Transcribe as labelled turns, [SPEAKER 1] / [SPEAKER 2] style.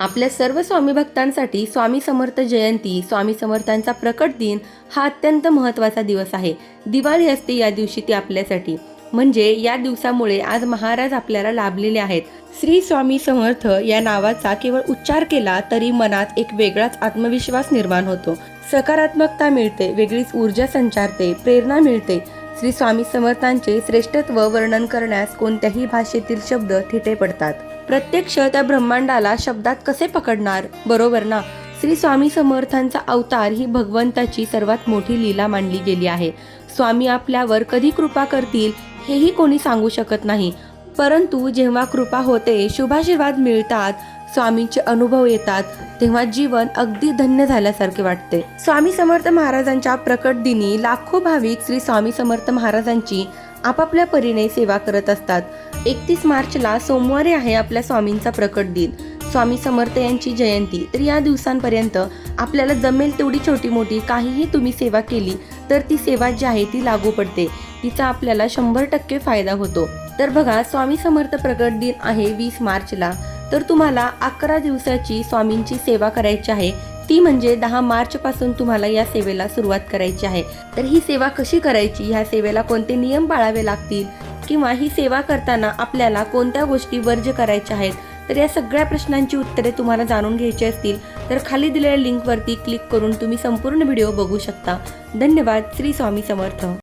[SPEAKER 1] आपल्या सर्व स्वामी भक्तांसाठी स्वामी समर्थ जयंती, स्वामी समर्थांचा प्रकट दिन हा अत्यंत महत्त्वाचा दिवस आहे. दिवाळी असते या दिवशी ती आपल्यासाठी. म्हणजे या दिवसामुळे आज महाराज आपल्याला लाभलेले आहेत. श्री स्वामी समर्थ या नावाचा केवळ उच्चार केला तरी मनात एक वेगळाच आत्मविश्वास निर्माण होतो. सकारात्मकता मिळते, वेगळीच ऊर्जा संचारते, प्रेरणा मिळते. श्री स्वामी समर्थांचे श्रेष्ठत्व वर्णन करण्यास कोणत्याही भाषेतील शब्द थिटे पडतात. प्रत्यक्ष त्या ब्रह्मांडाला शब्दात कसे पकडणार, बरोबर ना? श्री स्वामी समर्थांचा अवतार ही भगवंताची सर्वात मोठी लीला मानली गेली आहे. स्वामी आपल्यावर कधी कृपा करतील हेही कोणी सांगू शकत नाही, परंतु जेव्हा कृपा होते, शुभाशीर्वाद मिळतात, स्वामींचे अनुभव येतात, तेव्हा जीवन अगदी धन्य झाल्यासारखे वाटते. स्वामी समर्थ महाराजांच्या प्रकट दिनी लाखो भाविक श्री स्वामी समर्थ महाराजांची आपापल्या परीने सेवा करत असतात. 31 मार्चला सोमवारी आहे आपल्या स्वामींचा प्रकट दिन, स्वामी समर्थ यांची जयंती. तर या दिवसांपर्यंत आपल्याला जमेल तेवढी छोटी मोठी काहीही तुम्ही सेवा केली तर ती सेवा जी आहे ती लागू पडते, तिचा आपल्याला 100% फायदा होतो. तर बघा, स्वामी समर्थ प्रकट दिन आहे 20 मार्चला. तर तुम्हाला 11 दिवसाची स्वामींची सेवा करायची आहे. ती म्हणजे 10 मार्च पासून तुम्हाला या सेवेला सुरुवात करायची आहे. तर ही सेवा कशी करायची, ह्या सेवेला कोणते नियम पाळावे लागतील, किंवा ही सेवा करताना आपल्याला कोणत्या गोष्टी वर्ज्य करायच्या आहेत, तर या सगळ्या प्रश्नांची उत्तरे तुम्हाला जाणून घ्यायची असतील तर खाली दिलेल्या लिंकवरती क्लिक करून तुम्ही संपूर्ण व्हिडिओ बघू शकता. धन्यवाद. श्री स्वामी समर्थ.